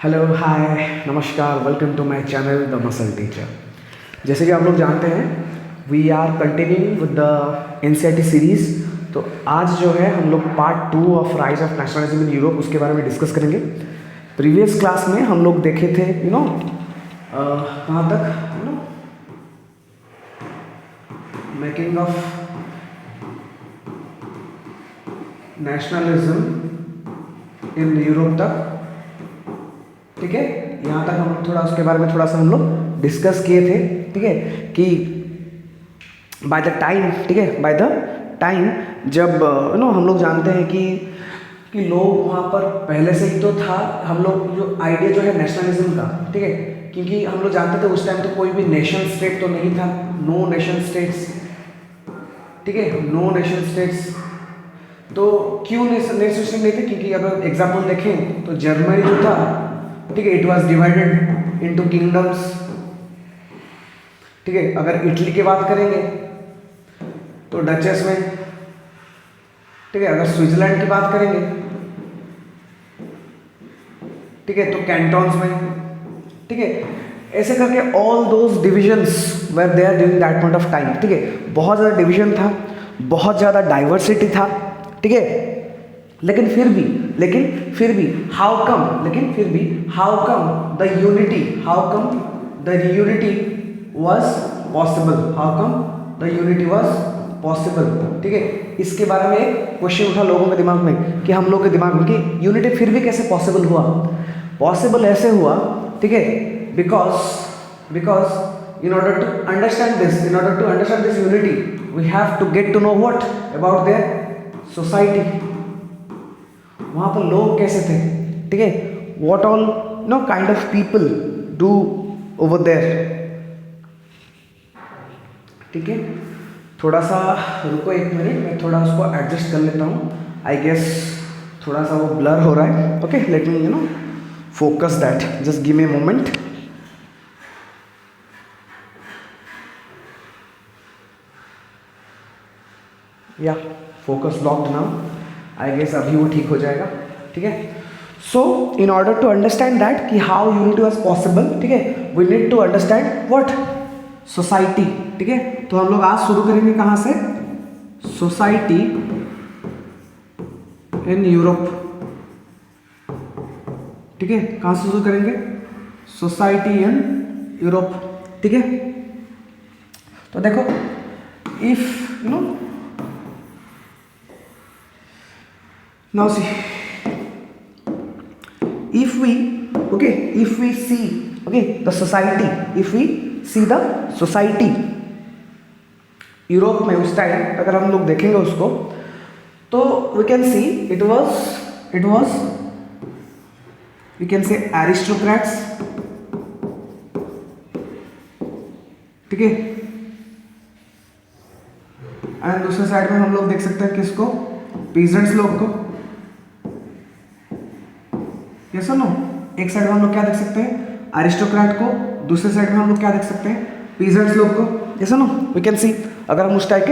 Hello hi नमस्कार welcome to my channel the muscle teacher. जैसे कि आप लोग जानते हैं we are continuing with the NCERT series. तो आज जो है हम लोग part 2 of rise of nationalism in Europe उसके बारे में डिस्कस करेंगे। प्रीवियस क्लास में हम लोग देखे थे कहाँ तक making of nationalism in Europe तक, ठीक है। यहाँ तक हम थोड़ा उसके बारे में थोड़ा सा हम लोग डिस्कस किए थे, ठीक है, कि बाय द टाइम, ठीक है, बाय द टाइम जब हम लोग जानते हैं कि लोग वहाँ पर पहले से ही तो था हम लोग जो आइडिया जो है नेशनलिज्म का, ठीक है, क्योंकि हम लोग जानते थे उस टाइम तो कोई भी नेशन स्टेट तो नहीं था, नो नेशन स्टेट्स, ठीक है, नो नेशन स्टेट्स। तो क्यों नेशन स्टेट नहीं थे? क्योंकि अगर एग्जाम्पल देखें तो जर्मनी जो था, ठीक है, it was divided into kingdoms, ठीक है। अगर इटली की बात करेंगे तो डचेस में, ठीक है। अगर स्विट्जरलैंड की बात करेंगे, ठीक है, तो कैंटोन्स में, ठीक है। ऐसे करके all those divisions were there during that point of time, ठीक है। बहुत ज़्यादा डिवीजन था, बहुत ज़्यादा डाइवर्सिटी था, ठीक है। लेकिन फिर भी how come the unity was possible, ठीक है। इसके बारे में एक क्वेश्चन उठा लोगों के दिमाग में कि हम लोग के दिमाग में कि यूनिटी फिर भी कैसे पॉसिबल हुआ। पॉसिबल ऐसे हुआ, ठीक है, because in order to understand this unity we have to get to know what about their society। वहाँ पर लोग कैसे थे, ठीक है, what all kind of people do over there, ठीक है। थोड़ा सा रुको एक मिनट, मैं थोड़ा उसको एडजस्ट कर लेता हूँ। आई गेस थोड़ा सा वो ब्लर हो रहा है। Okay, let me focus that, just give me a moment. Yeah focus locked now, I guess अभी वो ठीक हो जाएगा, ठीक है। So in order to understand that कि हाउ यूनिटी वाज पॉसिबल, ठीक है, we need to understand what society, ठीक है। तो हम लोग आज शुरू करेंगे कहाँ से? सोसाइटी इन यूरोप, ठीक है। कहाँ से शुरू करेंगे? सोसाइटी इन यूरोप, ठीक है। तो देखो, if now see, if we see the society, Europe में उस टाइम अगर हम लोग देखेंगे उसको तो we can see it was we can say aristocrats, ठीक है। एंड दूसरे साइड में हम लोग देख सकते हैं किसको? पीजेंट्स लोग को। यस और नो? एक साइड में हम लोग क्या देख सकते हैं? एरिस्टोक्रेट को। दूसरे साइड में हम लोग क्या देख सकते हैं? पीजेंट्स लोग को। यस और नो? वी कैन सी, अगर हम उस टाइम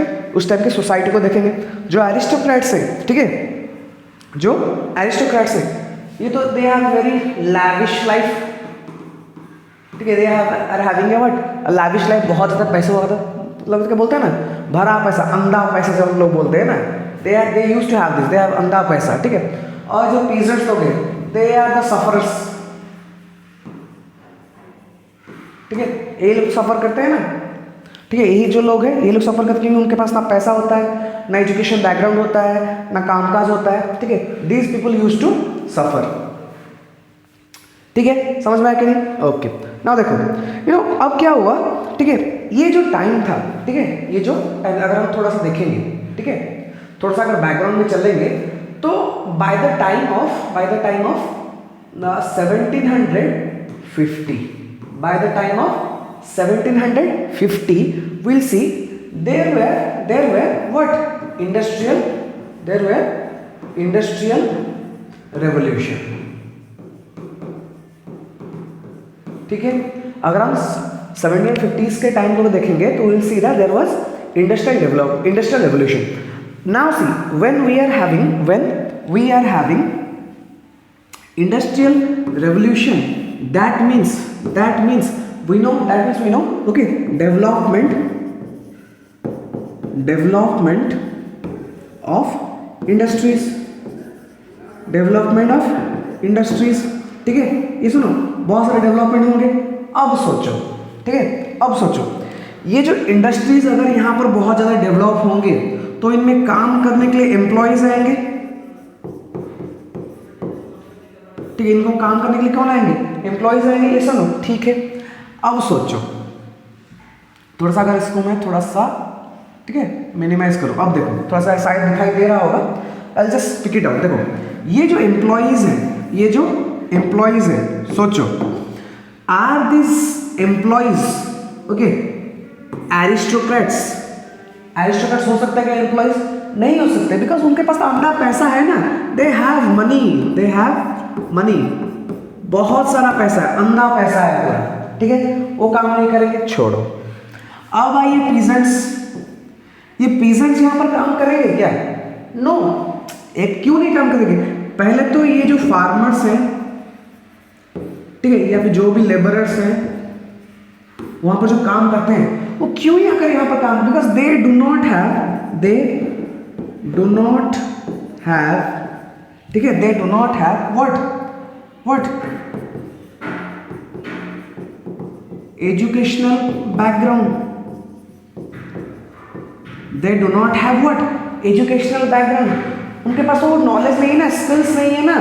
के सोसाइटी को देखेंगे, जो एरिस्टोक्रेट्स है, ठीक है, जो एरिस्टोक्रेट्स है, ये तो they have very lavish life, ठीक है। They are having what? Lavish life, बहुत ज़्यादा पैसे वाला, मतलब क्या बोलते हैं ना, भरा पैसा, अंधा पैसा जब हम लोग बोलते हैं ना, they used to have this, they have अंधा पैसा, ठीक है। और जो पीजेंट्स लोग हैं, दे आर द सफरर्स, ठीक है। ये लोग सफर करते हैं ना, ठीक है। यही जो लोग हैं, ये लोग सफर करते हैं क्योंकि उनके पास ना पैसा होता है, ना एजुकेशन बैकग्राउंड होता है, ना कामकाज होता है, ठीक है। These people use to suffer, ठीक है। समझ में आया कि नहीं? ओके, नाउ देखो अब क्या हुआ, ठीक है। ये जो टाइम था, ठीक है, ये जो टाइम अगर हम थोड़ा सा देखेंगे, ठीक है, थोड़ा सा अगर बैकग्राउंड में चलेंगे तो bye the time of 1750 we'll see there were what industrial revolution, ठीक है। अगर हम 1750s के टाइम को देखेंगे तो we'll see that there was industrial revolution। Now see, when we are having industrial revolution, that means we know, okay, development of industries, ठीक है। ये सुनो, बहुत सारे डेवलपमेंट होंगे। अब सोचो, ठीक है, अब सोचो ये जो इंडस्ट्रीज अगर यहाँ पर बहुत ज़्यादा डेवलप होंगे तो इनमें काम करने के लिए एम्प्लॉयज आएंगे, ठीक है, इनको काम करने के लिए कौन आएंगे? एम्प्लॉयज आएंगे। ये सुनो, ठीक है। अब सोचो थोड़ा सा, अगर इसको मैं थोड़ा सा, ठीक है, मिनिमाइज करो। अब देखो थोड़ा सा साइड दिखाई दे रहा होगा, I just pick it out. देखो ये जो एम्प्लॉयज हैं, सोचो, are this employees okay aristocrats हो सकता है क्या एम्प्लॉयज? नहीं हो सकते, बिकॉज उनके पास अंधा पैसा है ना, दे हैव मनी, बहुत सारा पैसा है, अंधा पैसा है पूरा, ठीक है, वो काम नहीं करेंगे, छोड़ो। अब आइए पीजेंट्स, ये पीजेंट्स यहाँ पर काम करेंगे क्या? नो, एक क्यों नहीं काम करेंगे? पहले तो ये जो फार्मर्स हैं, ठीक है, या फिर जो भी लेबरर्स हैं वहां पर जो काम करते हैं वो क्यों यहाँ करें यहाँ पर काम? Because they do not have, ठीक है, they do not have what educational background, they do not have what educational background. उनके पास वो नॉलेज नहीं है ना, स्किल्स नहीं है ना,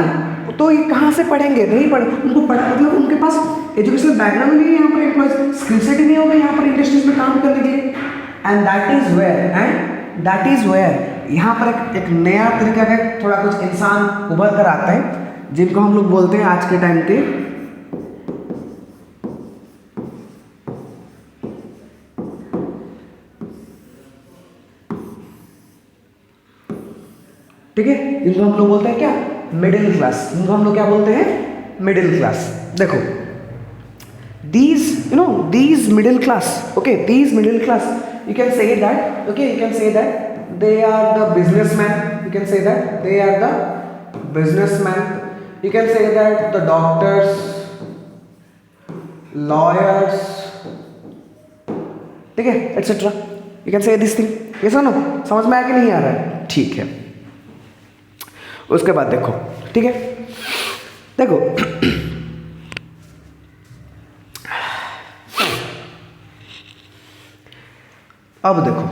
तो ये कहाँ से पढ़ेंगे? नहीं पढ़े, उनको पढ़ा, मतलब उनके पास एजुकेशनल बैकग्राउंड नहीं है, यहाँ पर एम्प्लॉयज स्किल सेट ही नहीं होगा यहाँ पर इंडस्ट्रीज में काम करने के लिए। एंड दैट इज वेयर यहाँ पर एक नया तरीका का थोड़ा कुछ इंसान उभर कर आता है, जिनको हम लोग बोलते हैं आज के टाइम के ठीक है, जिनको हम लोग बोलते हैं क्या? Middle class. जिनको हम लोग क्या बोलते हैं? Middle class. देखो these middle class, okay, these middle class, you can say that, okay, you can say that they are the businessman, you can say that they are the businessman, you can say that the doctors, lawyers, ठीक है, etc. you can say this thing, yes or no? समझ में आया कि नहीं आ रहा है? ठीक है। उसके बाद देखो, ठीक है, देखो अब देखो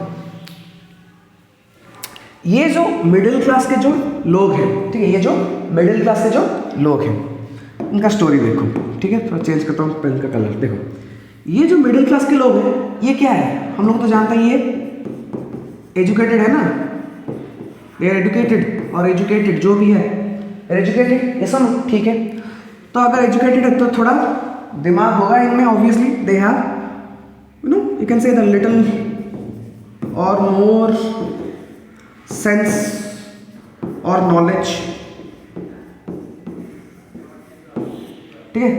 ये जो मिडिल क्लास के जो लोग हैं, ठीक है, ये जो मिडिल क्लास के जो लोग हैं उनका स्टोरी देखो, ठीक है। थोड़ा चेंज करता हूँ पेन का कलर। देखो ये जो मिडिल क्लास के लोग हैं ये क्या है? हम लोग तो जानते हैं ये एजुकेटेड है ना, ये एजुकेटेड और एजुकेटेड जो भी है एजुकेटेड, ऐसा ना, ठीक है। तो अगर एजुकेटेड है तो थोड़ा दिमाग होगा इनमें, obviously they have you can से द लिटिल और मोर सेंस और नॉलेज, ठीक है।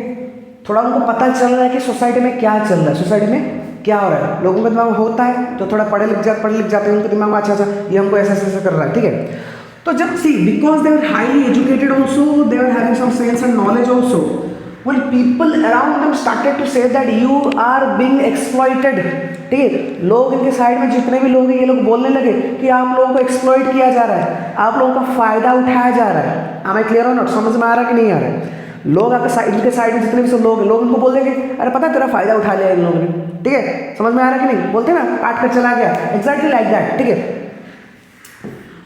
थोड़ा उनको पता चल रहा है कि सोसाइटी में क्या चल रहा है, सोसाइटी में क्या हो रहा है। लोगों के दिमाग में होता है तो थोड़ा पढ़े लिख जाते हैं, उनके दिमाग में अच्छा ये हमको ऐसा कर रहा है, ठीक है। तो जब see because they are highly educated also, they are having some sense and knowledge also, when people around them started to say that you are being exploited, ठीक है, लोग इनके साइड में जितने भी लोग हैं ये लोग बोलने लगे कि आप लोगों को एक्सप्लॉइट किया जा रहा है, आप लोगों का फायदा उठाया जा रहा है। am I clear or not? समझ में आ रहा है कि नहीं आ रहा है? लोग आपके इनके साइड में जितने भी सब लोग हैं, लोग इनको बोल देंगे अरे पता है तेरा फायदा उठा लिया इन लोगों ने, ठीक है। समझ में आ रहा है कि नहीं? बोलते हैं ना काट कर चला गया, एग्जैक्टली लाइक दैट, ठीक है।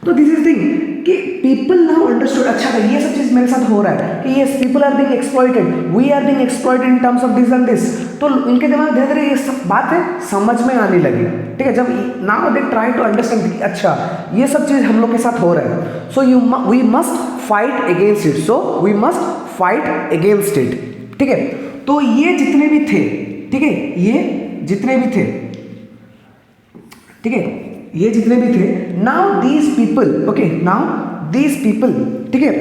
तो दिस इज थिंग कि पीपल नाउ अंडरस्टूड, अच्छा ये सब चीज मेरे साथ हो रहा है कि ये people are being exploited, we are being exploited in terms of this and this. तो इनके दिमाग धीरे धीरे ये सब बातें समझ में आने लगी, ठीक है। जब now they try to understand अच्छा ये सब चीज हम लोग के साथ हो रहा है, so we must fight against it, so we must fight against it, ठीक है। तो ये जितने भी थे, ठीक है, ये जितने भी थे, ठीक है, ये जितने भी थे, now these people, okay, now these people, ठीक है,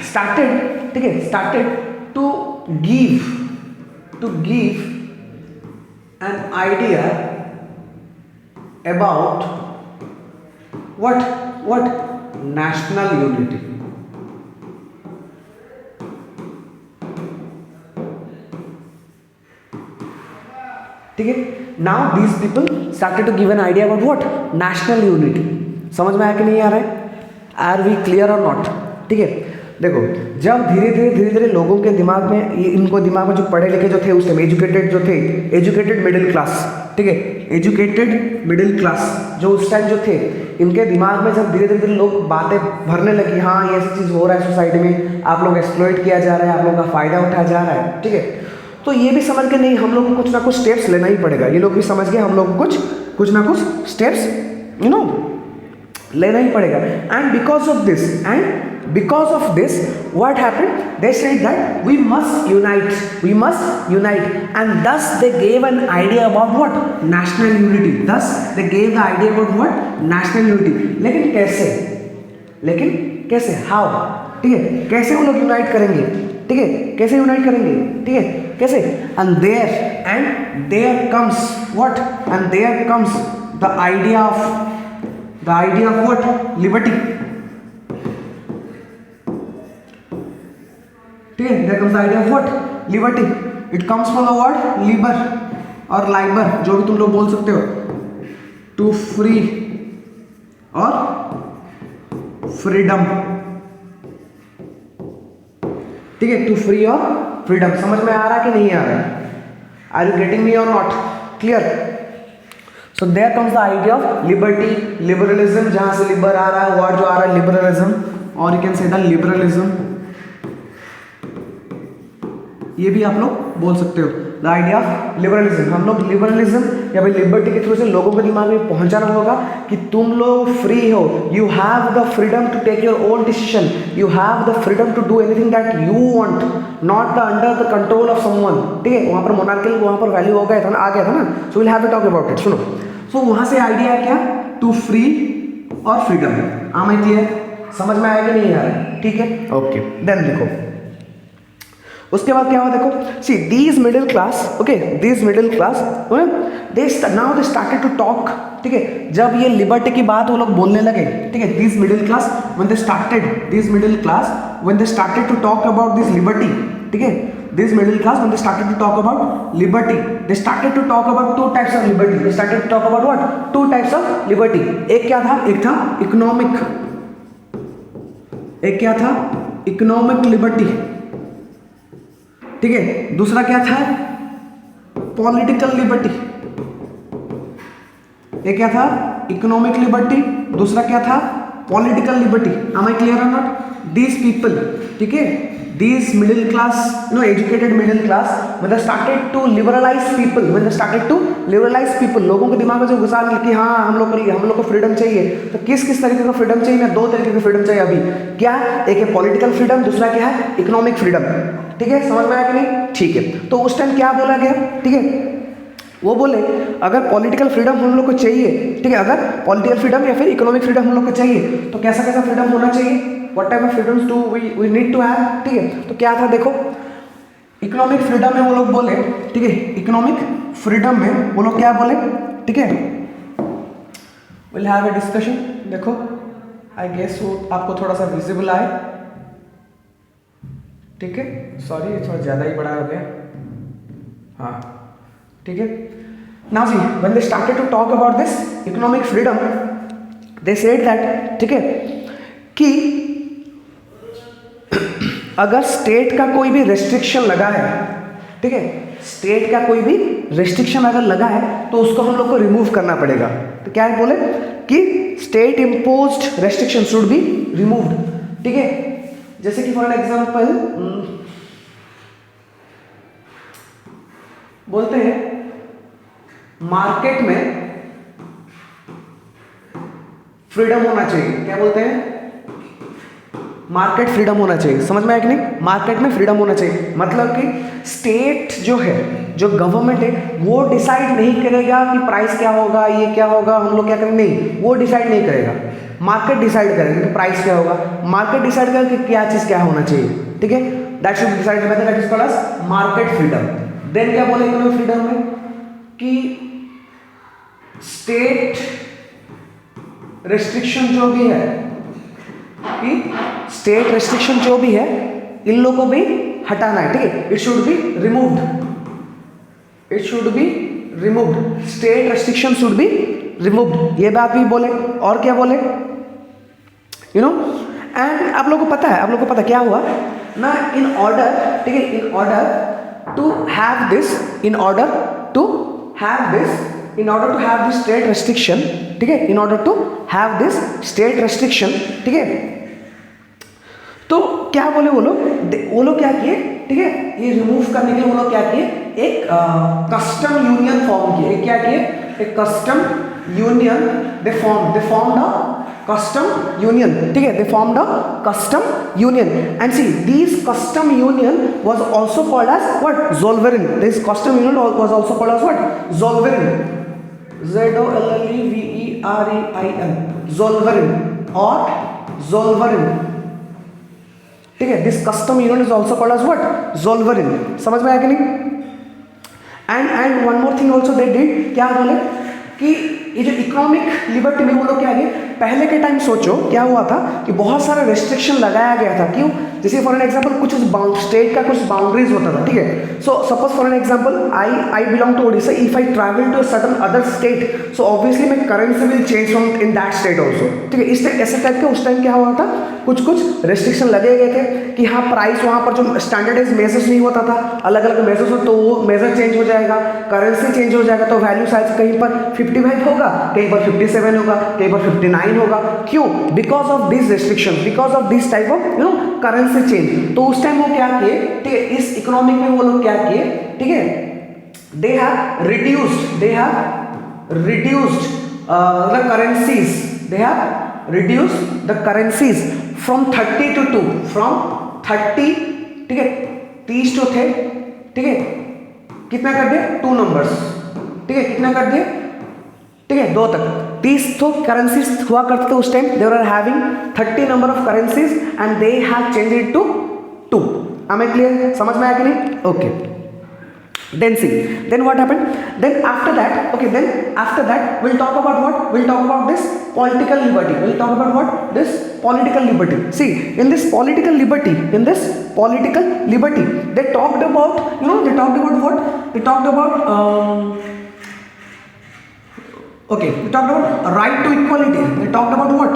स्टार्टेड, ठीक है, started to give an idea about what national unity, ठीक है। Now these people started to give an idea about what national unity. समझ में आया कि नहीं आ रहा है? Are we clear or not? ठीक है, देखो जब धीरे धीरे लोगों के दिमाग में इनको दिमाग में जो पढ़े लिखे जो थे उस टाइम एजुकेटेड जो थे, एजुकेटेड मिडिल क्लास, ठीक है, एजुकेटेड मिडिल क्लास जो उस टाइम जो थे, इनके दिमाग में जब धीरे धीरे लोग बातें भरने लगी, हाँ ये ऐसी चीज़ हो रहा है सोसाइटी में, आप लोग एक्सप्लॉइट किया जा रहा है, आप लोगों का फ़ायदा उठाया जा रहा है, ठीक है, तो ये भी समझ के नहीं हम लोग को कुछ ना कुछ स्टेप्स लेना ही पड़ेगा। ये लोग भी समझ गए हम लोग को कुछ ना कुछ स्टेप्स लेना ही पड़ेगा। And because of this what happened, they said that we must unite, and thus they gave an idea about what national unity, thus they gave the idea about what national unity। लेकिन कैसे how, ठीक है, कैसे वो लोग unite करेंगे, ठीक है, कैसे यूनाइट करेंगे, ठीक है, कैसे, and there comes what, and there comes the idea of what, liberty, ठीक है, there comes the idea of what, liberty, it comes from the word liber और liber, जो भी तुम लोग बोल सकते हो, to free और freedom, ठीक है, टू फ्री और फ्रीडम। समझ में आ रहा है कि नहीं आ रहा है? Are you getting me or not? Clear? So there comes the idea of liberty, liberalism, जहां से लिबर आ रहा है, वर्ड जो आ रहा है लिबरलिज्म, और यू कैन से द लिबरलिज्म, ये भी आप लोग बोल सकते हो, द आइडिया ऑफ लिबरलिज्म। हम लोग लिबरलिज्म या फिर लिबर्टी के थ्रू से लोगों के दिमाग में पहुंचाना होगा कि तुम लोग फ्री हो, you have the freedom to take your own decision, you have the freedom to do anything that you want, not the under the control of someone, ठीक है। वहाँ पर मोनार्कियल वहाँ पर वैल्यू हो गया था ना, आ गया था ना, so will have to talk about it. सुनो, सो वहाँ से आइडिया है क्या, टू फ्री और फ्रीडम। आम आई क्लियर? समझ में आया कि नहीं आ रहा है? ठीक है, ओके। देन देखो उसके बाद क्या हुआ, देखो see these middle class, okay, these middle class now they started to talk, ठीक है। जब ये लिबर्टी की बात वो लोग बोलने लगे, ठीक है, these middle class when they started to talk about this liberty, ठीक है, this middle class when they started to talk about liberty, they started to talk about two types of liberty, they started to talk about what, two types of liberty. एक क्या था, एक था economic, एक क्या था, इकोनॉमिक लिबर्टी, ठीक है, दूसरा क्या था, पॉलिटिकल लिबर्टी। एक क्या था, इकोनॉमिक लिबर्टी, दूसरा क्या था, political liberty. Am I clear or not? These people, ठीक है, these middle class, educated middle class, when they started to liberalize people, लोगों के दिमाग में जो घुसा कि हाँ हम लोग को फ्रीडम चाहिए, तो किस तरीके का फ्रीडम चाहिए ना, दो तरीके का फ्रीडम चाहिए अभी। क्या? एक है पॉलिटिकल फ्रीडम, दूसरा क्या है, इकोनॉमिक फ्रीडम, ठीक है। समझ में आया कि नहीं? ठीक है, तो उस टाइम क्या बोला गया, ठीक है, वो बोले अगर पॉलिटिकल फ्रीडम हम लोग को चाहिए, ठीक है, अगर पॉलिटिकल फ्रीडम या फिर इकोनॉमिक फ्रीडम हम लोग को चाहिए, तो कैसा फ्रीडम होना चाहिए, what type of freedoms do we need to have, ठीक है। तो क्या था, देखो इकोनॉमिक फ्रीडम में वो लोग बोले, ठीक है, इकोनॉमिक फ्रीडम में वो लोग क्या बोले, ठीक है, विल हैव ए डिस्कशन। देखो आई गेस वो आपको थोड़ा सा विजिबल आए, ठीक है, सॉरी थोड़ा ज़्यादा ही बड़ा हो गया, हाँ, ठीक है। Now see when they started to talk about this economic freedom, they said that, ठीक है, कि अगर स्टेट का कोई भी रेस्ट्रिक्शन लगा है, ठीक है, स्टेट का कोई भी रेस्ट्रिक्शन अगर लगा है तो उसको हम लोग को रिमूव करना पड़ेगा। तो क्या है बोले कि state imposed restriction should be removed, ठीक है। जैसे कि फॉर एग्जांपल बोलते हैं मार्केट में फ्रीडम होना चाहिए, क्या बोलते हैं, मार्केट फ्रीडम होना चाहिए। समझ में आया कि नहीं? मार्केट में फ्रीडम होना चाहिए, मतलब कि स्टेट जो है, जो गवर्नमेंट है, वो डिसाइड नहीं करेगा कि प्राइस क्या होगा, ये क्या होगा, हम लोग क्या करेंगे, नहीं, वो डिसाइड नहीं करेगा, मार्केट डिसाइड करेगा कि प्राइस क्या होगा, मार्केट डिसाइड करेगा कि क्या चीज़ क्या होना चाहिए, ठीक है, that should decide by that is called as market freedom. Then क्या बोले इकोनॉमिक फ्रीडम में कि स्टेट रेस्ट्रिक्शन जो भी है, कि स्टेट रेस्ट्रिक्शन जो भी है इन लोगों को भी हटाना है, ठीक है, it should be removed, it should be removed, state restriction should be removed, ये बात भी बोले। और क्या बोले, यू नो, एंड आप लोगों को पता है, आप लोगों को पता क्या हुआ ना, इन ऑर्डर, ठीक है, in order to have this, in order to have this, in order to have this state restriction, ठीक है, in order to have this state restriction, ठीक है, तो क्या बोले वो लोग क्या किए, ठीक है, ये रिमूव करने के लिए वो लोग क्या किए, एक कस्टम यूनियन फॉर्म किए। क्या किए, एक custom union they formed a custom union, ठीक है, they formed a custom union, and see these custom union was also called as what, Zollverein. This custom union was also called as what, Zollverein, Zollverein, Zollverein or Zollverein, ठीक है, this custom union is also called as what, Zollverein। समझ में आया कि नहीं? And one more thing also they did, क्या बोले कि ये जो इकोनॉमिक लिबर्टी में वो लोग क्या है, पहले के टाइम सोचो क्या हुआ था कि बहुत सारा रेस्ट्रिक्शन लगाया गया था। क्यों, जैसे फॉर एन एग्जांपल कुछ स्टेट का कुछ बाउंड्रीज होता था, ठीक है, so suppose for an example I belong to Odisha, if I travel to certain other state, so obviously my currency will change from in that state also, ठीक है, इस ऐसे टाइप के उस टाइम क्या हुआ था, कुछ रेस्ट्रिक्शन लगे गए थे कि हाँ प्राइस वहाँ पर जो स्टैंडर्डाइज मेजर्स नहीं होता था, अलग अलग मेजर्स हो, तो वो मेजर चेंज हो जाएगा, करेंसी चेंज हो जाएगा, तो वैल्यू साइज कहीं पर 55 होगा, कहीं पर 57 होगा, कहीं पर 59 होगा। क्यों, because of this restriction, because of this type of you know currency change. तो उस टाइम वो क्या किए, ठीक है, इस इकोनॉमिक में वो लोग क्या किए, ठीक है, they have reduced the currencies, they have reduced the currencies from 30 to 2, from 30, ठीक है, 30 जो थे, ठीक है, कितना कर दिया, 2 नंबर्स, ठीक है, कितना कर दिया, ठीक है, 2 तक 30 तो करेंसीज हुआ करते थे उस time, they were having 30 number of currencies and they have change it to 2। am I clear, समझ में आया कि नहीं? Okay, then see, then what happened, then after that, okay, then after that we'll talk about what, we'll talk about this political liberty, we'll talk about what, this political liberty। See, in this political liberty, they talked about, you know, they talked about what, they talked about okay, they talked about right to equality, they talked about what,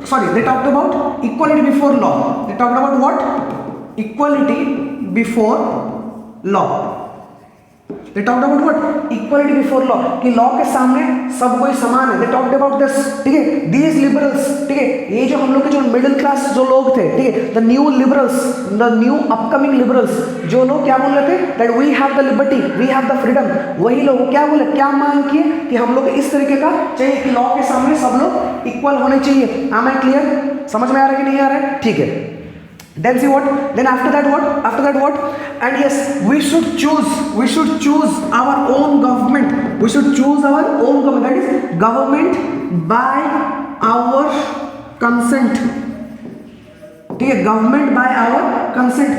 sorry, they talked about equality before law, they talked about what, equality before law, they talked about what, equality before law, कि law के सामने सब कोई समान है, they talked about this, ठीक है, these liberals, ठीक है, ये जो हम लोग के जो मिडिल क्लास जो लोग थे, ठीक है, the new liberals, the new upcoming liberals, जो लोग क्या बोल रहे थे, that we have the liberty, we have the freedom, वही लोग क्या बोले, क्या मांग किए कि हम लोग इस तरीके का चाहिए कि लॉ के सामने सब लोग इक्वल होने चाहिए। am I clear, समझ में आ रहा है कि नहीं आ रहा है? ठीक है, then see what, then after that what, and yes, we should choose our own government, we should choose our own government, that is government by our consent, ठीक है, government by our consent,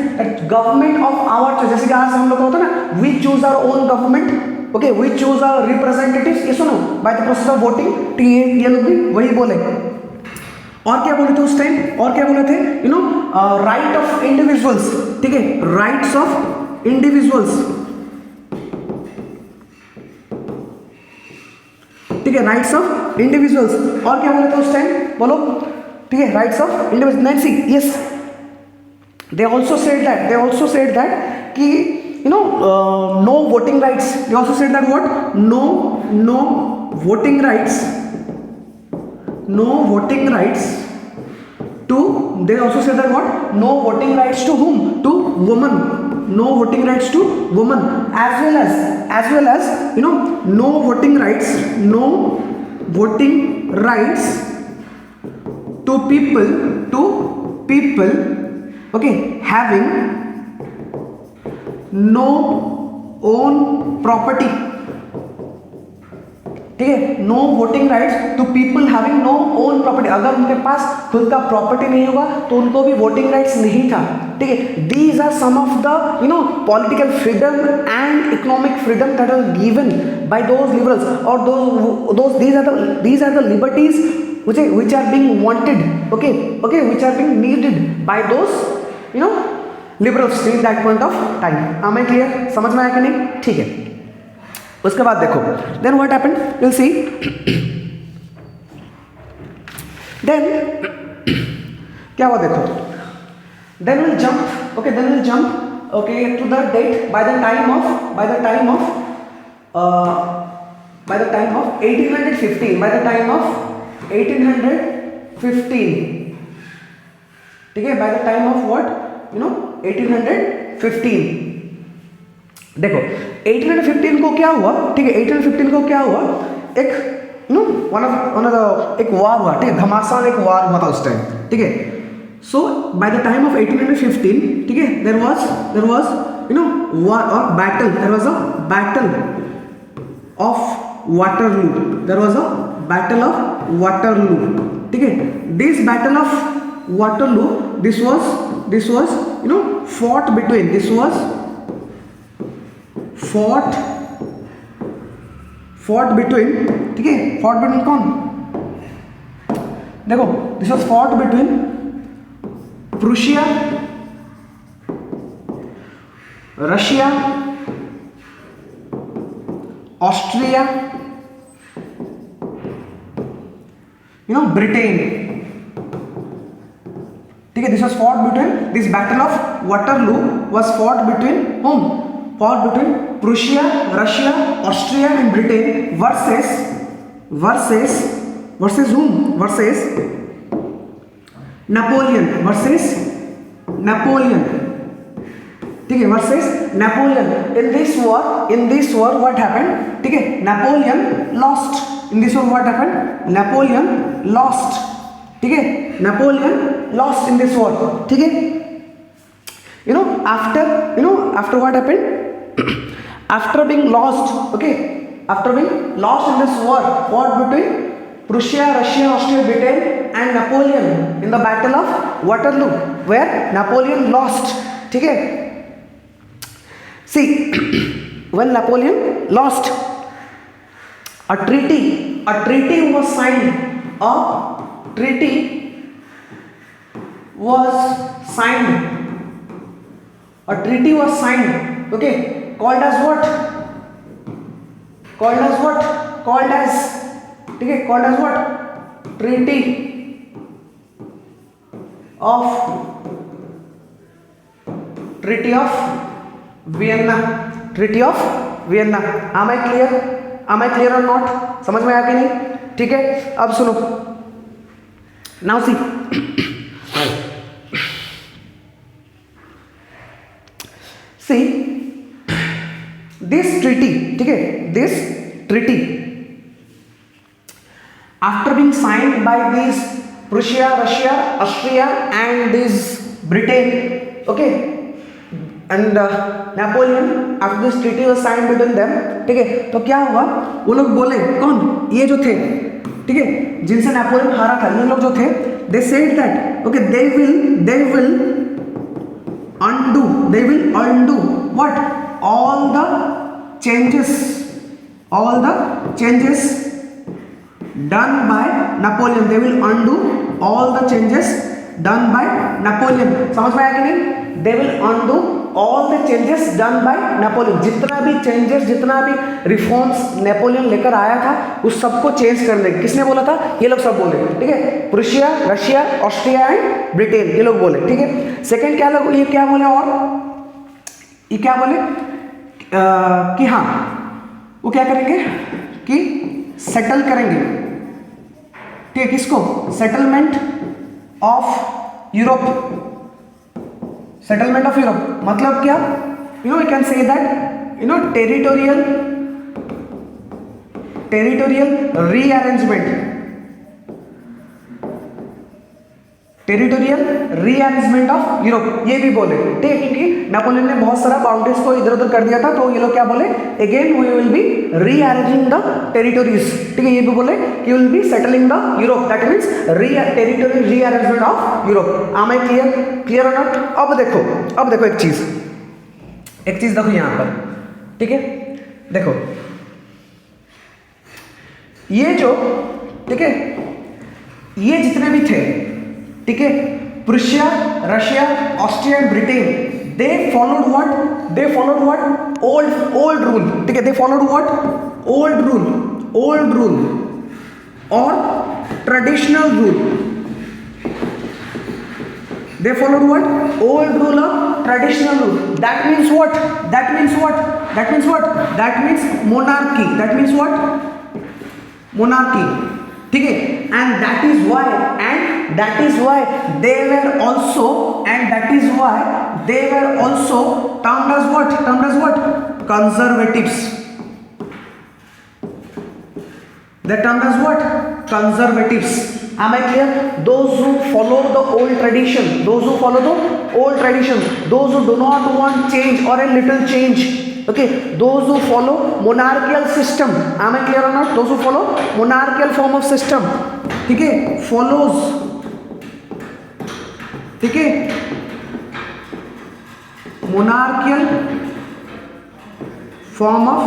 government of our choice। जैसे कि आज हम लोग का होता है ना, we choose our own government, okay, we choose our representatives, ये सुनो, by the process of voting, ठीक है, ये लोग भी वही बोले। और क्या बोले थे उस टाइम, और क्या बोले थे, you know, right of individuals, ठीक है, राइट्स ऑफ इंडिविजुअल्स, ठीक है, राइट्स ऑफ इंडिविजुअल्स। और क्या बोले थे उस टाइम, बोलो, ठीक है, rights of individuals. Next, yes, they also said that कि you know, no voting rights, they also said that what, no voting rights, no voting rights to, they also said that what, no voting rights to whom, to women, no voting rights to women, as well as you know, no voting rights to people, okay, having no own property, ठीक है, no voting rights to people having no own property, अगर उनके पास खुद का property नहीं होगा तो उनको भी वोटिंग राइट्स नहीं था, ठीक है। These are some of the you know political freedom and economic freedom that are given by those liberals, और those these are the liberties which are being wanted, okay, which are being needed by those you know liberals in that point of time। am I clear, समझ में आया कि नहीं? ठीक है, उसके बाद देखो then what happened, will see then क्या हुआ देखो, then will jump, okay then will jump okay to the date by the time of 1815, by the time of 1815, ठीक है, by the time of what 1815। देखो 1815 को क्या हुआ, ठीक है 1815 को क्या हुआ, एक एक वार हुआ, ठीक है, घमासान एक वार हुआ था उस टाइम, ठीक है। So by the time of 1815, ठीक है, there was war or battle, there was a battle of Waterloo, there was a battle of Waterloo, ठीक है। this battle of Waterloo, this was fought between, this was fought between, ठीक है, fought between कौन, देखो this was fought between Prussia, Russia, Austria, Britain, ठीक है। This was fought between, this battle of Waterloo was fought between whom, fought between Prussia, Russia, Austria and Britain versus whom, versus Napoleon, ठीक है, versus Napoleon. In this war what happened, ठीक है, Napoleon lost, in this war what happened, Napoleon lost, ठीक है, Napoleon lost in this war, ठीक है। After what happened, after being lost, okay, after being lost in this war fought between Prussia, Russia, Austria, Britain and Napoleon in the battle of Waterloo where Napoleon lost, ठीक है। See, when Napoleon lost, a treaty was signed, okay, called as what, ठीक है, called as what, Treaty of Vienna, am I clear or not, समझ में आया कि नहीं, ठीक है। अब सुनो, now see this treaty, ठीक है, this treaty after being signed by these Prussia, Russia, Austria and this Britain, okay, and Napoleon, after this treaty was signed between them, ठीक है, तो क्या हुआ, वो लोग बोले, कौन, ये जो थे, ठीक है, जिनसे नेपोलियन हारा था, ये लोग जो थे, they said that okay they will undo what, all the changes done by Napoleon, they will undo all the changes done by Napoleon, समझ में आया कि नहीं, they will undo all the changes done by Napoleon, जितना भी changes, जितना भी reforms Napoleon लेकर आया था उस सबको चेंज करने, किसने बोला था, ये लोग सब बोले, ठीक है, Prussia, Russia, Austria and Britain, ये लोग बोले, ठीक है। सेकंड क्या लोग, ये क्या बोले, और ये क्या बोले कि हाँ वो क्या करेंगे कि सेटल करेंगे, ठीक है, किसको, सेटलमेंट ऑफ यूरोप, मतलब क्या, we can say that territorial rearrangement of Europe, ये भी बोले, ठीक है, क्योंकि नेपोलियन ने बहुत सारा बाउंड्रीज को इधर उधर कर दिया था, तो ये लोग क्या बोले, again we will be rearranging the territories, ठीक है, ये भी बोले कि will be settling the Europe, that means territorial rearrangement of Europe. Am I clear or not. अब देखो एक चीज देखो यहां पर, ठीक है, देखो ये जो, ठीक है, ये जितने भी थे, ठीक है, Prussia, Russia, Austria and Britain, they followed what old rule, ठीक है, they followed what? Old rule or traditional rule. They followed what? Old rule or traditional rule. That means what? That means monarchy. That means what? Monarchy. ठीक है, and that is why they were also termed as what? Conservatives. They're termed as what? Conservatives. Am I clear? Those who follow the old tradition, those who do not want change or a little change. Okay, those who follow monarchical system. Am I clear or not? Those who follow monarchical form of system, ठीक है, follows, ठीक है, monarchical form of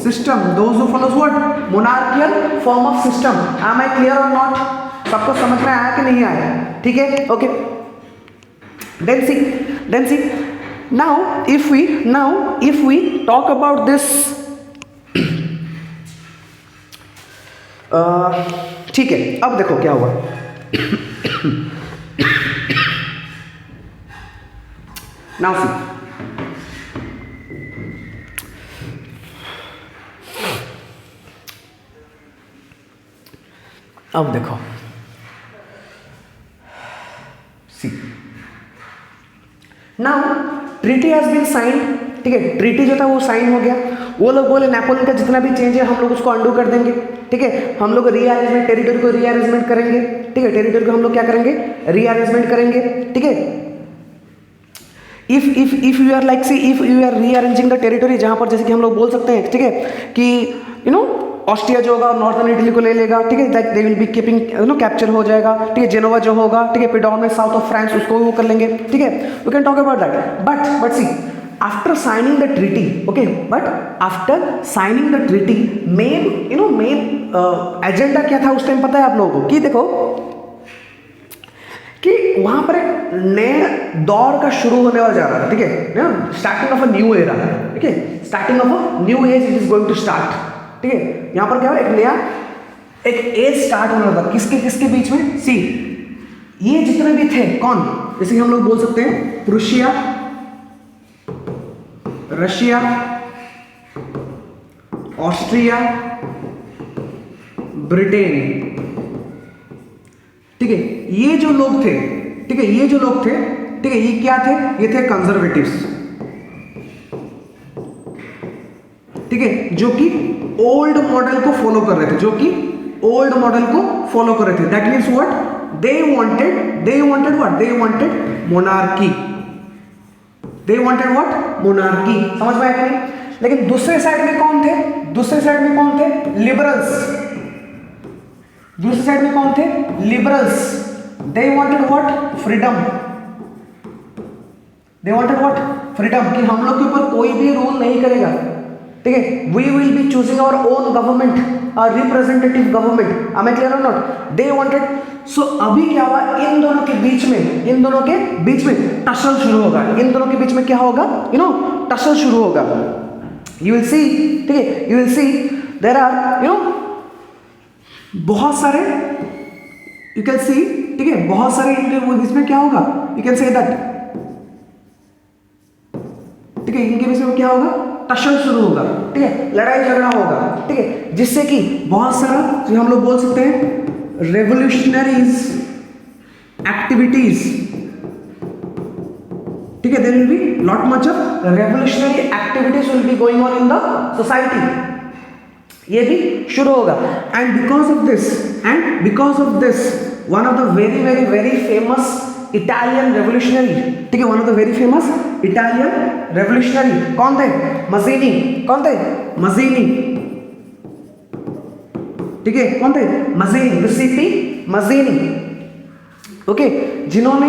system. Those who follows what? Monarchical form of system. Am I clear or not? सबको समझ में आया कि नहीं आया? ठीक है, okay. Then see. Now if we talk about this, ठीक है, अब देखो क्या हुआ. Now see. अब देखो, see, now treaty has been signed, ठीक है, ट्रीटी जो था वो साइन हो गया. वो लोग बोले नेपोलियन का जितना भी चेंज है हम लोग उसको अंडू कर देंगे, ठीक है, हम लोग रीअरेंजमेंट, टेरिटरी को रीअरेंजमेंट करेंगे, ठीक है, टेरिटरी को हम लोग क्या करेंगे? रीअरेंजमेंट करेंगे, ठीक है. if you are like, see, if you are rearranging the territory, जहाँ पर जैसे कि हम लोग बोल सकते हैं, ठीक है, कि यू नो ऑस्ट्रिया जो होगा नॉर्थर्न इटली को ले लेगा, ठीक है, like they will be keeping, you know, capture हो जाएगा, ठीक है. जेनोवा जो होगा, ठीक है, पिडॉन में साउथ ऑफ फ्रांस, उसको वो कर लेंगे, ठीक है. We can talk about that, but see, after signing the treaty, okay, but after signing the treaty, main agenda क्या था उस टाइम पता है आप लोगों को? कि देखो कि वहां पर एक नए दौर का शुरू होने वाला जा रहा था, ठीक है, starting of a new era, ठीक है, starting of a new age it is going to start, ठीक है. यहां पर क्या हो, एक एज स्टार्ट होने वाला था. किसके बीच में? सी, ये जितने भी थे, कौन, जैसे हम लोग बोल सकते हैं प्रूशिया, रशिया, ऑस्ट्रिया, ब्रिटेन, ठीक है, ये जो लोग थे, ठीक है, ये क्या थे? ये थे कंजर्वेटिव्स, ठीक है, जो कि ओल्ड मॉडल को फॉलो कर रहे थे, that means what? They wanted what? They wanted monarchy. Monarchy. समझ में आया कि नहीं? लेकिन दूसरे साइड में कौन थे? Liberals. They wanted what? Freedom. कि हम लोग के ऊपर कोई भी रूल नहीं करेगा, ठीक है. We will be choosing our own government, a representative government. Am I clear or not? They wanted. So अभी क्या हुआ? इन दोनों के बीच में टसल शुरू होगा. क्या होगा? टसल शुरू होगा. You will see, ठीक है, there are, बहुत सारे, you can see, ठीक है, बहुत सारे इनके बीच में क्या होगा? You can say that, ठीक है, इनके बीच में क्या होगा? टसल शुरू होगा, ठीक है, लड़ाई झगड़ा होगा, ठीक है, जिससे कि बहुत सारा जो हम लोग बोल सकते हैं रेवोल्यूशनरीज एक्टिविटीज, ठीक है, there will be lot much of revolutionary activities will be going on in the society. ये भी शुरू होगा. And because of this one of the very famous Italian revolutionary, ठीक है, one of the very famous Italian revolutionary कौन थे? मजीनी. ठीक है, कौन थे? मजीनी, गिउसेप्पे मजीनी, ओके, जिन्होंने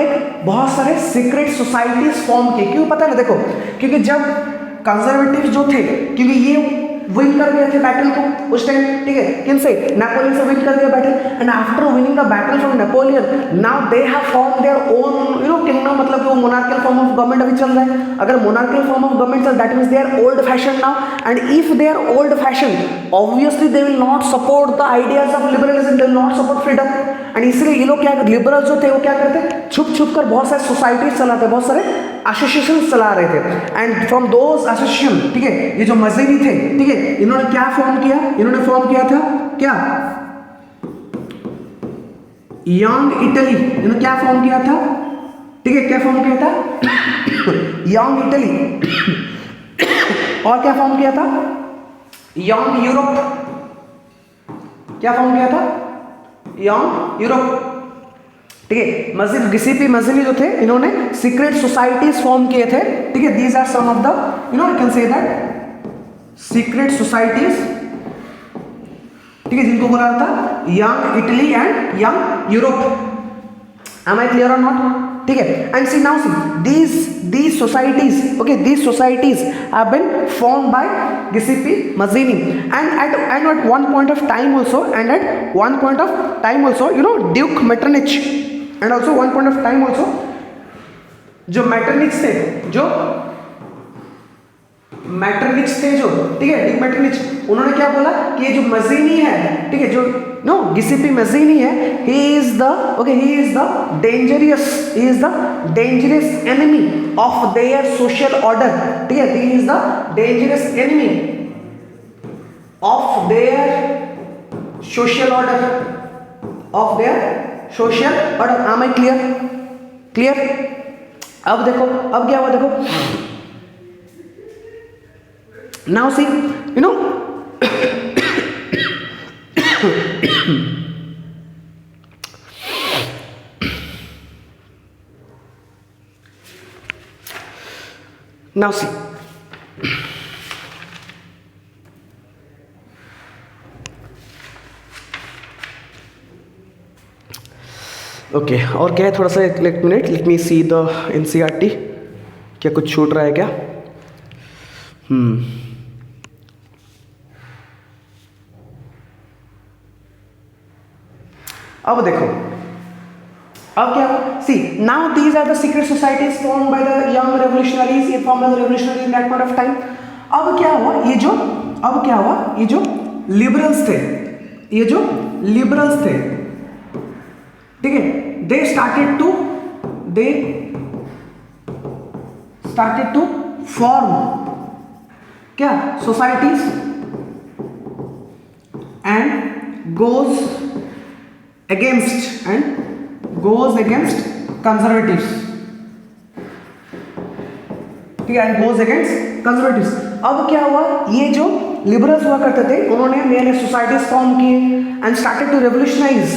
एक बहुत सारे सीक्रेट सोसाइटीज फॉर्म किए. क्यों पता है ना? देखो, क्योंकि जब कंजर्वेटिव जो थे, क्योंकि ये विन कर गए थे बैटल को उस टाइम, ठीक है, किनसे, नेपोलियन से विन कर दिया battle. And after winning the battle from Napoleon now they have form their own kingdom, मतलब वो मोनार्कियल फॉर्म ऑफ गवर्नमेंट अभी चल रहा है। अगर मोनार्कियल फॉर्म ऑफ गवर्नमेंट चल, that means they are old fashion now. And if they are old fashion obviously they will not support the ideas of liberalism, they will not support freedom. And इसलिए ये लोग क्या, liberal जो थे वो क्या करते, छुप छुप कर बहुत सारे सोसाइटीज चलाते, बहुत सारे एसोसिएशन चला रहे थे। एंड फ्रॉम दोज एसोसिएशन, ठीक है, ये जो मज़ीनी थे, ठीक है, इन्होंने क्या फॉर्म किया, इन्होंने फॉर्म किया था क्या, यंग इटली, इन्होंने क्या फॉर्म किया था, ठीक है, क्या फॉर्म किया था, यंग इटली। और क्या फॉर्म किया था, यंग यूरोप, क्या फॉर्म किया था, यंग यूरोप, ठीक है। मस्जिद गिसिपी मज़ीनी जो थे, इन्होंने सीक्रेट सोसाइटीज फॉर्म किए थे, ठीक है। These are some of the you can say that secret societies, ठीक है, जिनको बोला था young Italy and young Europe. Am I clear or not? ठीक है। And see now, see these societies, okay, these societies have been formed by Giuseppe Mazzini, and at one point of time also, Duke Metternich, and also one point of time also, जो Metternich थे, ठीक है, Dick मेटरनिच, उन्होंने क्या बोला कि ये जो मज़ीनी है, ठीक है, जो गिसिपी मज़ीनी है, he is the dangerous enemy of their social order, ठीक है, he is the dangerous enemy of their social order, am I clear? अब देखो, अब क्या हुआ, देखो now see, now see, okay, और क्या है, थोड़ा सा एक minute, let me see the NCERT, क्या कुछ छूट रहा है क्या? अब देखो, अब क्या, see now these are the secret societies form by the young revolutionaries, ये form by the revolutionary in that point of time. अब क्या हुआ, ये जो लिबरल्स थे, ठीक है, दे स्टार्टेड टू फॉर्म क्या, societies, and goes against conservatives, ठीक है, एंड गोज अगेंस्ट कंजर्वेटिव्स। अब क्या हुआ, ये जो लिबरल्स हुआ करते थे, उन्होंने नए सोसाइटीज फॉर्म किए and started to revolutionize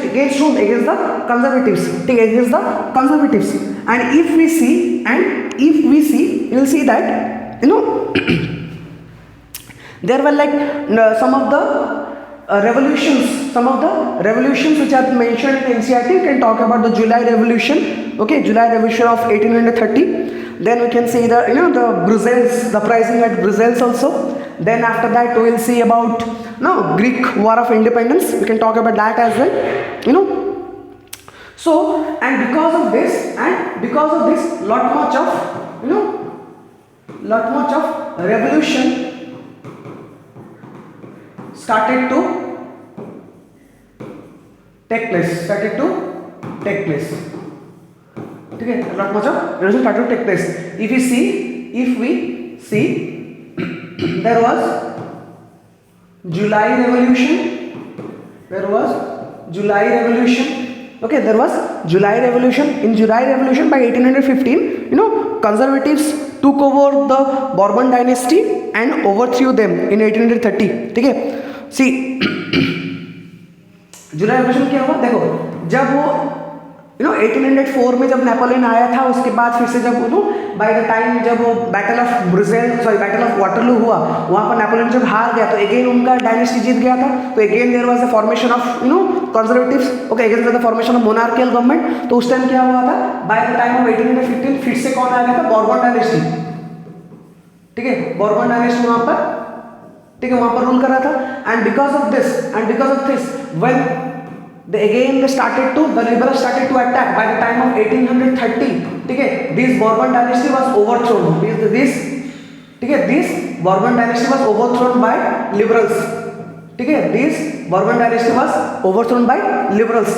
against whom? Against the conservatives, ठीक है, against the conservatives. And if we see, you will see that there were like some of the revolutions which are mentioned in NCERT. You can talk about the July Revolution, okay, July Revolution of 1830. Then we can see the Brussels, the uprising at Brussels also. Then after that we will see about Greek War of Independence. We can talk about that as well, So, and because of this, lot much of revolution started to take place. ठीक है, lot much of revolution started to take place. If we see, there was July Revolution. Okay, there was July Revolution. In July Revolution by 1815, conservatives took over the Bourbon dynasty and overthrew them in 1830. ठीक है, see, जुलाई revolution क्या हुआ, देखो, जब वो 1804 में जब Napoleon आया था, उसके बाद फिर से जब बाय द टाइम जब वो बैटल ऑफ वाटरलू हुआ, वहाँ पर नेपोलियन जब हार गया तो अगेन उनका डायनेस्टी जीत गया था। तो again there was the formation of conservatives, okay, again the formation of monarchial government. तो उस टाइम क्या हुआ था, बाय द टाइम ऑफ 1815 फिर से कौन आ गया था, बॉर्बन डायनेस्टी, ठीक है, बॉर्बन डायनेस्टी वहां पर, ठीक है, वहां पर रूल कर रहा था। And because of this when they started to, the liberals started to attack by the time of 1830, ठीक है, this Bourbon dynasty was overthrown, ठीक है, this Bourbon dynasty was overthrown by liberals, ठीक है, this Bourbon dynasty was overthrown by liberals।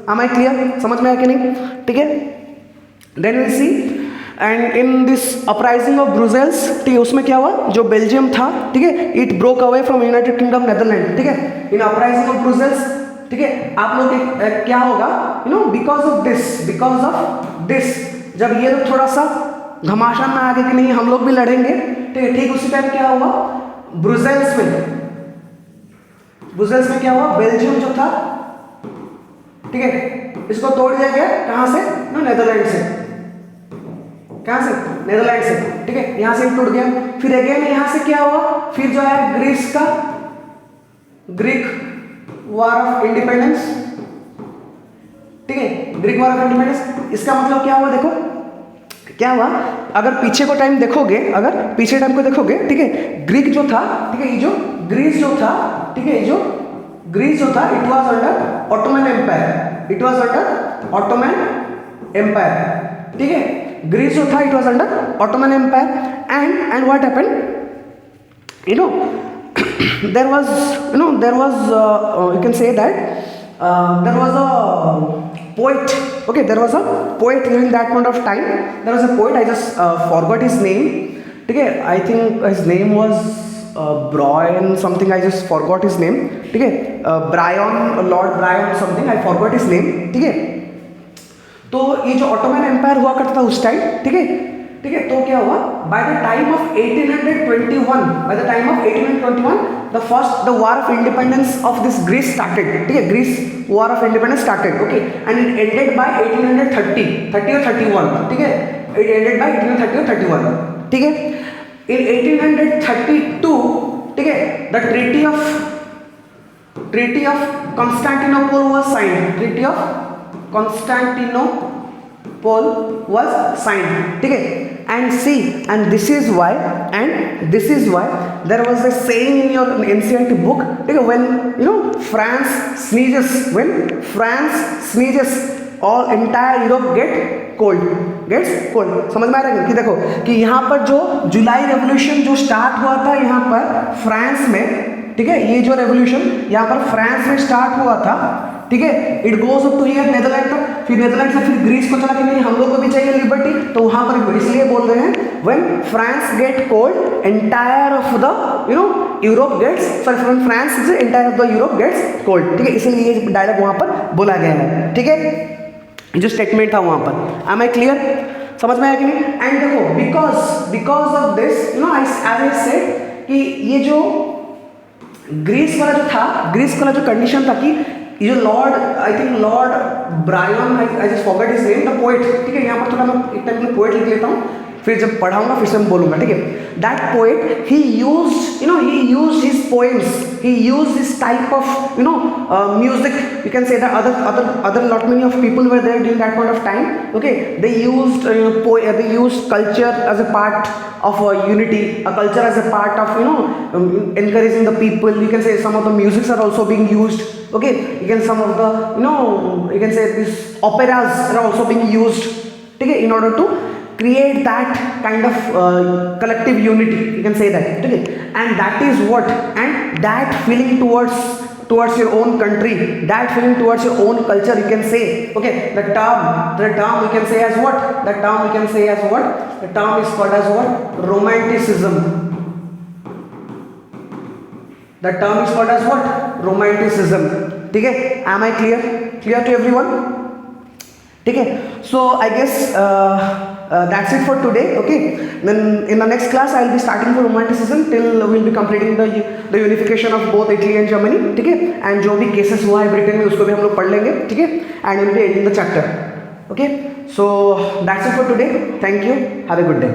am I clear? समझ में आया कि नहीं? ठीक है, then we'll see and in this uprising of Brussels, ठीक है, उसमें क्या हुआ, जो बेल्जियम था, ठीक है, it broke away from United kingdom Netherland, ठीक है, इन अपराइजिंग ऑफ ब्रुसेल्स, ठीक है, आप लोग क्या होगा, you know, because of this जब ये लोग थोड़ा सा घमासान में आ गए कि नहीं हम लोग भी लड़ेंगे, ठीक है, ठीक उसी टाइम क्या हुआ, ब्रुसेल्स में क्या हुआ, बेल्जियम जो था, ठीक है, इसको तोड़ दिया गया, कहां से, नेदरलैंड से, कहां से, नेदरलैंड से, ठीक है, यहां से टूट गया। फिर अगेन यहां से क्या हुआ, फिर जो है ग्रीक वॉर ऑफ इंडिपेंडेंस, ठीक है, ग्रीक वॉर ऑफ इंडिपेंडेंस। इसका मतलब क्या हुआ, देखो क्या हुआ, अगर पीछे को टाइम देखोगे, अगर पीछे टाइम को देखोगे, ठीक है, ग्रीक जो था, ठीक है, ये जो ग्रीस जो था, ठीक है, ये जो ग्रीस जो था, it was under Ottoman empire, ठीक है, ग्रीस जो था it was under Ottoman empire and what happened, you know there was you can say that there was a poet, okay, there was a poet during that point of time, there was a poet, I just forgot his name, ठीक है, I think his name was Brian something, I just forgot his name, ठीक है, Lord Brian something, I forgot his name, ठीक है। तो ये जो Ottoman empire हुआ करता था उस टाइम, ठीक है, तो क्या हुआ, by the time of 1821 the war of independence of this Greece started, ठीक है, Greece war of independence started, okay, and it ended by 1830 और 31, ठीक है, इट एंडेड बाय 1830 और 31, ठीक है। इन 1832, ठीक है, the treaty of Constantinople was signed, treaty of Constantinople was signed, ठीक है, and this is why there was a saying in your ancient book, ठीक है, when you know France sneezes all entire Europe gets cold, समझ में आ रहा है कि देखो कि यहाँ पर जो जुलाई रेवोल्यूशन जो स्टार्ट हुआ था यहाँ पर फ्रांस में, ठीक है, ये जो रेवोल्यूशन यहाँ पर फ्रांस में स्टार्ट हुआ था, ठीक है, it goes up to here Netherland तक, फिर नेदरलैंड से फिर ग्रीस को चला कि नहीं हम लोग को भी चाहिए लिबर्टी, तो वहां पर इसलिए बोल रहे हैं when France get cold entire of the Europe gets, sorry from France से entire of the Europe gets cold, ठीक है, इसलिए ये डायलॉग वहां पर बोला गया है, ठीक है, जो स्टेटमेंट था वहां पर। एम आई क्लियर, समझ में आया कि नहीं? एंड देखो because of this as I said कि ये जो ग्रीस वाला जो कंडीशन था कि ये जो Lord Byron, I just forgot his name, the poet, ठीक है, यहाँ पर थोड़ा मैं एक टाइम पोएट लिख लेता हूँ, फिर जब पढ़ाऊंगा फिर से मैं बोलूंगा, ठीक है। That poet he used his poems, he used this type of music, you can say that other lot many of people were there during that point of time, okay, they used they used culture as a part of unity, a culture as a part of encouraging the people, you can say some of the musics are also being used, okay, you can some of the you can say these operas are also being used, okay, in order to create that kind of collective unity, you can say that, okay, and that is what, and that feeling towards your own country, that feeling towards your own culture, you can say, okay, the term you can say as what, the term is called as what, romanticism, the term is called as what, romanticism, ठीक है, am I clear to everyone, ठीक है। So I guess that's it for today, okay, then in the next class I will be starting for romanticism till we will be completing the unification of both Italy and Germany, ठीक है, and जो भी cases हुआ है Britain में उसको भी हम लोग पढ़ लेंगे, ठीक है, and we will be ending the chapter, okay, so that's it for today, thank you, have a good day।